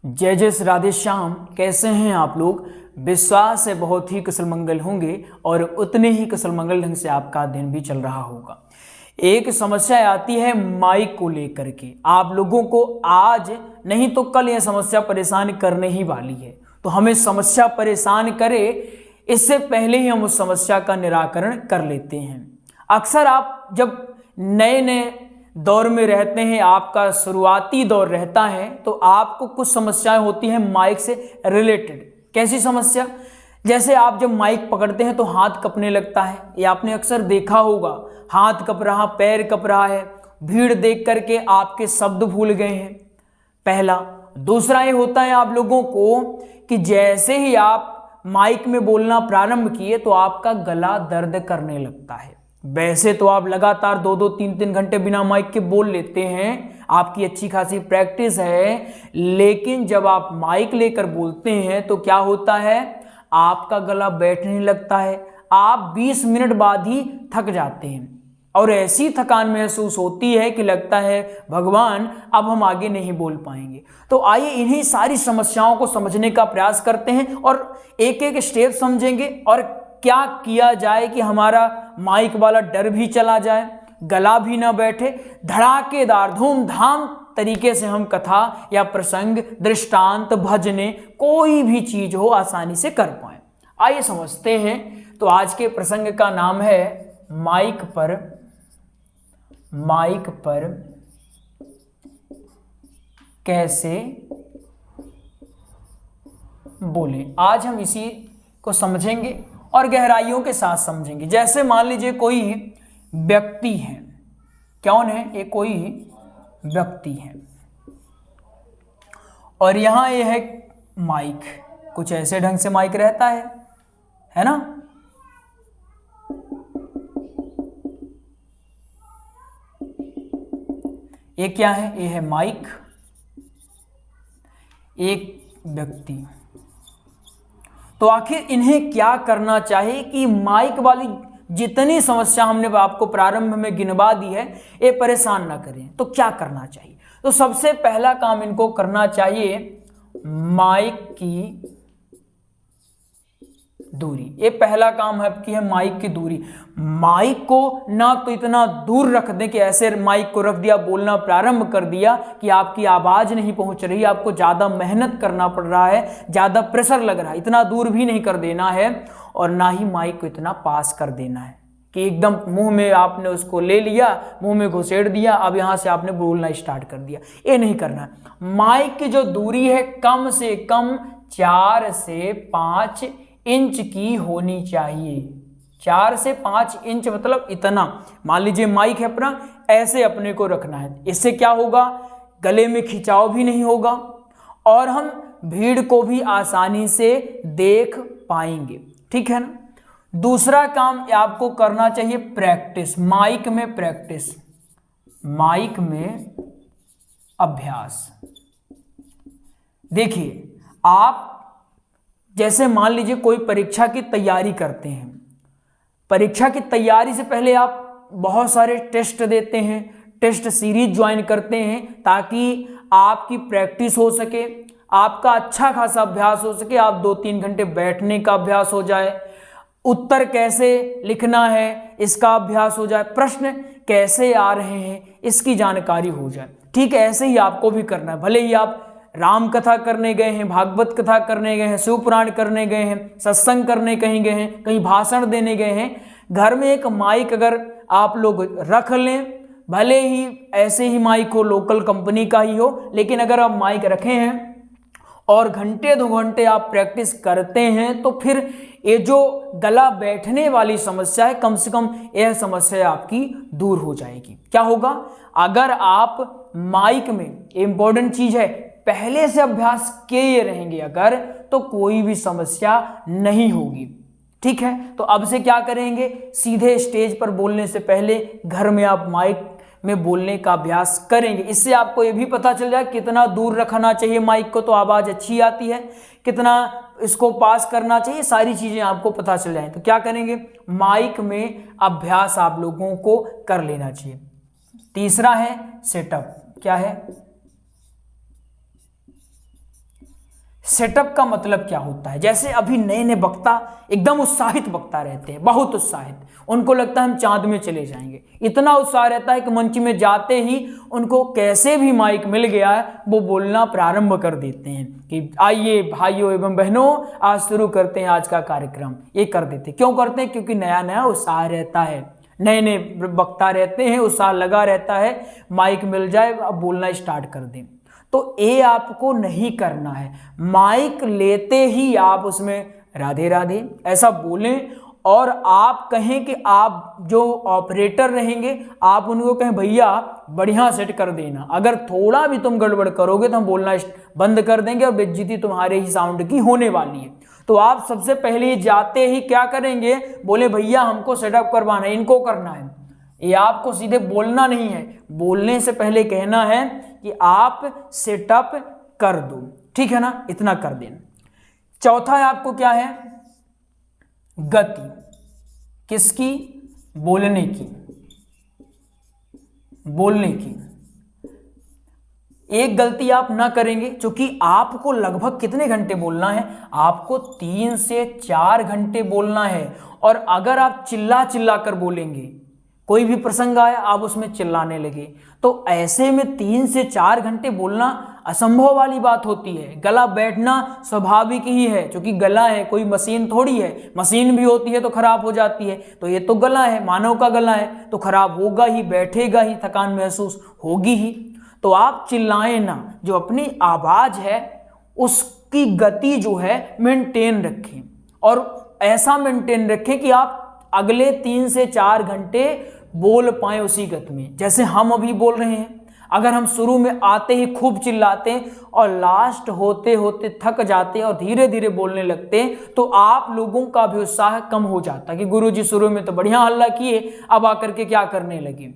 जय जय श्री राधे श्याम। कैसे हैं आप लोग? विश्वास है बहुत ही कुशल मंगल होंगे और उतने ही कुशल मंगल ढंग से आपका दिन भी चल रहा होगा। एक समस्या आती है माइक को लेकर के, आप लोगों को आज नहीं तो कल यह समस्या परेशान करने ही वाली है। तो हमें समस्या परेशान करे इससे पहले ही हम उस समस्या का निराकरण कर लेते हैं। अक्सर आप जब नए नए दौर में रहते हैं, आपका शुरुआती दौर रहता है, तो आपको कुछ समस्याएं होती हैं माइक से रिलेटेड। कैसी समस्या? जैसे आप जब माइक पकड़ते हैं तो हाथ कंपने लगता है, ये आपने अक्सर देखा होगा। हाथ कँप रहा, पैर कँप रहा है, भीड़ देख करके आपके शब्द भूल गए हैं, पहला। दूसरा ये होता है आप लोगों को कि जैसे ही आप माइक में बोलना प्रारंभ किए तो आपका गला दर्द करने लगता है। वैसे तो आप लगातार 2-2, 3-3 घंटे बिना माइक के बोल लेते हैं, आपकी अच्छी खासी प्रैक्टिस है, लेकिन जब आप माइक लेकर बोलते हैं तो क्या होता है, आपका गला बैठने लगता है। आप 20 मिनट बाद ही थक जाते हैं और ऐसी थकान महसूस होती है कि लगता है भगवान अब हम आगे नहीं बोल पाएंगे। तो आइए इन्हीं सारी समस्याओं को समझने का प्रयास करते हैं और एक एक स्टेप समझेंगे और क्या किया जाए कि हमारा माइक वाला डर भी चला जाए, गला भी ना बैठे, धड़ाकेदार धूमधाम तरीके से हम कथा या प्रसंग, दृष्टांत, भजने, कोई भी चीज हो आसानी से कर पाए। आइए समझते हैं। तो आज के प्रसंग का नाम है माइक पर कैसे बोलें। आज हम इसी को समझेंगे और गहराइयों के साथ समझेंगे। जैसे मान लीजिए कोई व्यक्ति है, कौन है ये? कोई व्यक्ति है और यहां ये है माइक। कुछ ऐसे ढंग से माइक रहता है ना। ये क्या है? ये है माइक, एक व्यक्ति। तो आखिर इन्हें क्या करना चाहिए कि माइक वाली जितनी समस्या हमने आपको प्रारंभ में गिनवा दी है, ये परेशान ना करें। तो क्या करना चाहिए? तो सबसे पहला काम इनको करना चाहिए माइक की दूरी। ये पहला काम है कि है माइक की दूरी। माइक को ना तो इतना दूर रख दें कि ऐसे माइक को रख दिया, बोलना प्रारंभ कर दिया कि आपकी आवाज नहीं पहुंच रही, आपको ज्यादा मेहनत करना पड़ रहा है, ज्यादा प्रेशर लग रहा है, इतना दूर भी नहीं कर देना है। और ना ही माइक को इतना पास कर देना है कि एकदम मुंह में आपने उसको ले लिया, मुंह में घुसेड़ दिया, अब यहां से आपने बोलना स्टार्ट कर दिया। ये नहीं करना है। माइक की जो दूरी है कम से कम 4 से 5 इंच की होनी चाहिए। 4 से 5 इंच मतलब इतना। मान लीजिए माइक है अपना, ऐसे अपने को रखना है। इससे क्या होगा, गले में खिंचाव भी नहीं होगा और हम भीड़ को भी आसानी से देख पाएंगे। ठीक है ना। दूसरा काम आपको करना चाहिए प्रैक्टिस, माइक में प्रैक्टिस, माइक में अभ्यास। देखिए, आप जैसे मान लीजिए कोई परीक्षा की तैयारी करते हैं, परीक्षा की तैयारी से पहले आप बहुत सारे टेस्ट देते हैं, टेस्ट सीरीज ज्वाइन करते हैं ताकि आपकी प्रैक्टिस हो सके, आपका अच्छा खासा अभ्यास हो सके, आप 2-3 घंटे बैठने का अभ्यास हो जाए, उत्तर कैसे लिखना है इसका अभ्यास हो जाए, प्रश्न कैसे आ रहे हैं इसकी जानकारी हो जाए। ठीक है, ऐसे ही आपको भी करना है। भले ही आप राम कथा करने गए हैं, भागवत कथा करने गए हैं, शिव पुराण करने गए हैं, सत्संग करने कहीं गए हैं, कहीं भाषण देने गए हैं, घर में एक माइक अगर आप लोग रख लें, भले ही ऐसे ही माइक हो, लोकल कंपनी का ही हो, लेकिन अगर आप माइक रखे हैं और घंटे 2 घंटे आप प्रैक्टिस करते हैं तो फिर ये जो गला बैठने वाली समस्या है, कम से कम यह समस्या आपकी दूर हो जाएगी। क्या होगा, अगर आप माइक में, इंपॉर्टेंट चीज है, पहले से अभ्यास किए रहेंगे अगर, तो कोई भी समस्या नहीं होगी। ठीक है। तो अब से क्या करेंगे, सीधे स्टेज पर बोलने से पहले घर में आप माइक में बोलने का अभ्यास करेंगे। इससे आपको ये भी पता चल जाए कितना दूर रखना चाहिए माइक को तो आवाज अच्छी आती है, कितना इसको पास करना चाहिए, सारी चीजें आपको पता चल जाए। तो क्या करेंगे, माइक में अभ्यास आप लोगों को कर लेना चाहिए। तीसरा है सेटअप। क्या है? सेटअप का मतलब क्या होता है। जैसे अभी नए नए वक्ता एकदम उत्साहित वक्ता रहते हैं, बहुत उत्साहित, उनको लगता है हम चांद में चले जाएंगे, इतना उत्साह रहता है कि मंच में जाते ही उनको कैसे भी माइक मिल गया है वो बोलना प्रारंभ कर देते हैं कि आइए भाइयों एवं बहनों आज शुरू करते हैं आज का कार्यक्रम। ये कर देते, क्यों करते हैं? क्योंकि नया नया उत्साह रहता है, नए नए वक्ता रहते हैं, उत्साह लगा रहता है, माइक मिल जाए अब बोलना स्टार्ट कर दें। तो ये आपको नहीं करना है। माइक लेते ही आप उसमें राधे राधे ऐसा बोलें और आप कहें कि आप जो ऑपरेटर रहेंगे आप उनको कहें भैया बढ़िया सेट कर देना, अगर थोड़ा भी तुम गड़बड़ करोगे तो हम बोलना बंद कर देंगे और बेइज्जती तुम्हारे ही साउंड की होने वाली है। तो आप सबसे पहले जाते ही क्या करेंगे, बोले भैया हमको सेटअप करवाना है, इनको करना है। ये आपको सीधे बोलना नहीं है, बोलने से पहले कहना है कि आप सेटअप कर दो, ठीक है ना, इतना कर देना। चौथा है आपको क्या है, गति, किसकी? बोलने की, बोलने की। एक गलती आप ना करेंगे, क्योंकि आपको लगभग कितने घंटे बोलना है, आपको 3 से 4 घंटे बोलना है। और अगर आप चिल्ला चिल्ला कर बोलेंगे, कोई भी प्रसंग आया आप उसमें चिल्लाने लगे, तो ऐसे में 3 से 4 घंटे बोलना असंभव वाली बात होती है। गला बैठना स्वाभाविक ही है, क्योंकि गला है, कोई मशीन थोड़ी है, मशीन भी होती है तो खराब हो जाती है, तो ये तो गला है, मानव का गला है, तो खराब होगा ही, बैठेगा ही, थकान महसूस होगी ही। तो आप चिल्लाएं ना, जो अपनी आवाज है उसकी गति जो है मेंटेन रखें, और ऐसा मेंटेन रखें कि आप अगले 3 से 4 घंटे बोल पाए उसी गति में। जैसे हम अभी बोल रहे हैं, अगर हम शुरू में आते ही खूब चिल्लाते हैं और लास्ट होते होते थक जाते और धीरे धीरे बोलने लगते हैं, तो आप लोगों का भी उत्साह कम हो जाता कि गुरुजी शुरू में तो बढ़िया हल्ला किए, अब आकर के क्या करने लगे।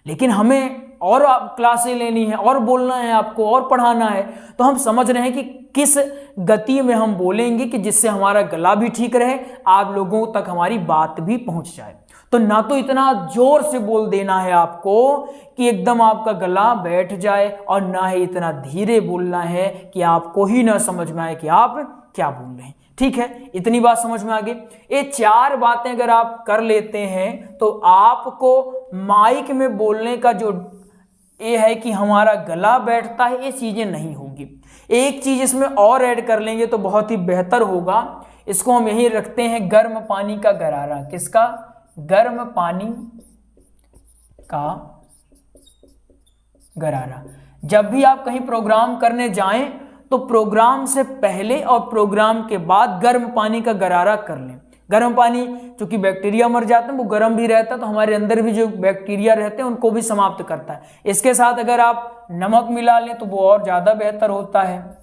लेकिन हमें और क्लासें लेनी है, और बोलना है आपको, और पढ़ाना है, तो हम समझ रहे हैं कि किस गति में हम बोलेंगे कि जिससे हमारा गला भी ठीक रहे, आप लोगों तक हमारी बात भी पहुंच जाए। तो ना तो इतना जोर से बोल देना है आपको कि एकदम आपका गला बैठ जाए, और ना ही इतना धीरे बोलना है कि आपको ही ना समझ में आए कि आप क्या बोल रहे हैं। ठीक है, इतनी बात समझ में आ गई। ये 4 बातें अगर आप कर लेते हैं तो आपको माइक में बोलने का जो ये है कि हमारा गला बैठता है, ये चीजें नहीं होगी। एक चीज इसमें और ऐड कर लेंगे तो बहुत ही बेहतर होगा। इसको हम यही रखते हैं, गर्म पानी का गरारा। किसका? गर्म पानी का गरारा। जब भी आप कहीं प्रोग्राम करने जाएं तो प्रोग्राम से पहले और प्रोग्राम के बाद गर्म पानी का गरारा कर लें। गर्म पानी, चूंकि बैक्टीरिया मर जाते हैं, वो गर्म भी रहता है, तो हमारे अंदर भी जो बैक्टीरिया रहते हैं उनको भी समाप्त करता है। इसके साथ अगर आप नमक मिला लें तो वो और ज़्यादा बेहतर होता है।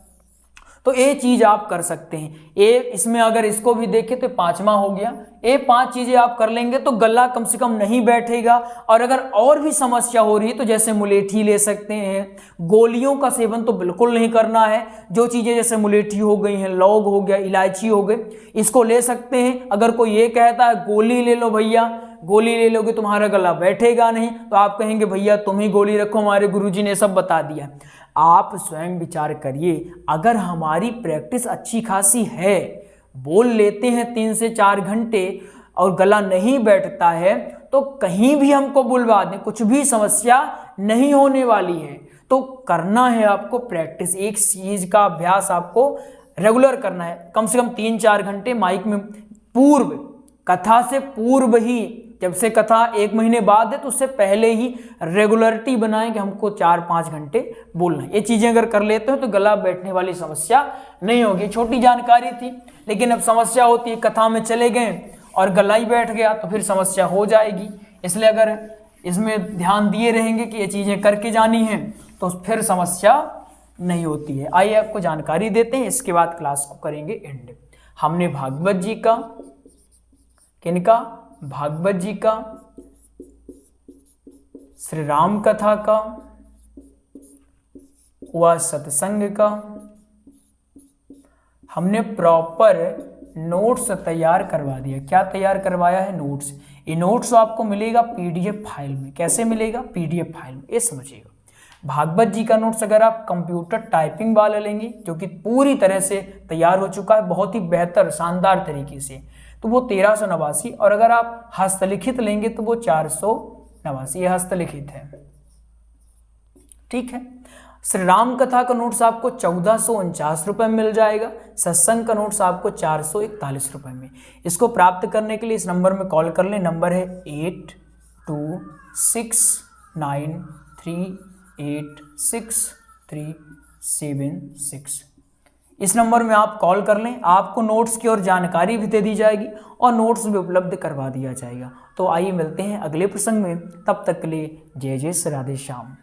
तो ये चीज़ आप कर सकते हैं। ये इसमें अगर इसको भी देखें तो 5वां हो गया। ये 5 चीज़ें आप कर लेंगे तो गला कम से कम नहीं बैठेगा। और अगर और भी समस्या हो रही है तो जैसे मुलेठी ले सकते हैं। गोलियों का सेवन तो बिल्कुल नहीं करना है। जो चीज़ें जैसे मुलेठी हो गई हैं, लौंग हो गया, इलायची हो गई, इसको ले सकते हैं। अगर कोई ये कहता है गोली ले लो भैया, गोली ले लोगे तुम्हारा गला बैठेगा नहीं, तो आप कहेंगे भैया तुम ही गोली रखो, हमारे गुरुजी ने सब बता दिया। आप स्वयं विचार करिए, अगर हमारी प्रैक्टिस अच्छी खासी है, बोल लेते हैं 3 से 4 घंटे और गला नहीं बैठता है, तो कहीं भी हमको बुलवा दें, कुछ भी समस्या नहीं होने वाली है। तो करना है आपको प्रैक्टिस, एक चीज का अभ्यास आपको रेगुलर करना है। कम से कम 3-4 घंटे माइक में, पूर्व कथा से पूर्व ही, जब से कथा 1 महीने बाद है तो उससे पहले ही रेगुलरिटी बनाएं कि हमको 4-5 घंटे बोलना है। ये चीजें अगर कर लेते हो तो गला बैठने वाली समस्या नहीं होगी। छोटी जानकारी थी, लेकिन अब समस्या होती है, कथा में चले गए और गला ही बैठ गया तो फिर समस्या हो जाएगी। इसलिए अगर इसमें ध्यान दिए रहेंगे कि ये चीजें करके जानी है तो फिर समस्या नहीं होती है। आइए आपको जानकारी देते हैं, इसके बाद क्लास को करेंगे एंड। हमने भागवत जी का, किनका? भागवत जी का, श्री राम कथा का व सत्संग का हमने प्रॉपर नोट्स तैयार करवा दिया। क्या तैयार करवाया है? नोट्स। ये नोट्स आपको मिलेगा PDF फाइल में। कैसे मिलेगा? PDF फाइल में। ये समझिएगा, भागवत जी का नोट्स अगर आप कंप्यूटर टाइपिंग वाला लेंगे जो कि पूरी तरह से तैयार हो चुका है बहुत ही बेहतर शानदार तरीके से, तो वो 1389, और अगर आप हस्तलिखित लेंगे तो वो 489, ये हस्तलिखित है। ठीक है। श्री राम कथा का नोट्स आपको 1449 रुपये में मिल जाएगा। सत्संग का नोट्स आपको 441 रुपये में। इसको प्राप्त करने के लिए इस नंबर में कॉल कर लें। नंबर है 8269386376। इस नंबर में आप कॉल कर लें, आपको नोट्स की और जानकारी भी दे दी जाएगी और नोट्स भी उपलब्ध करवा दिया जाएगा। तो आइए मिलते हैं अगले प्रसंग में, तब तक के लिए जय जय श्री राधे श्याम।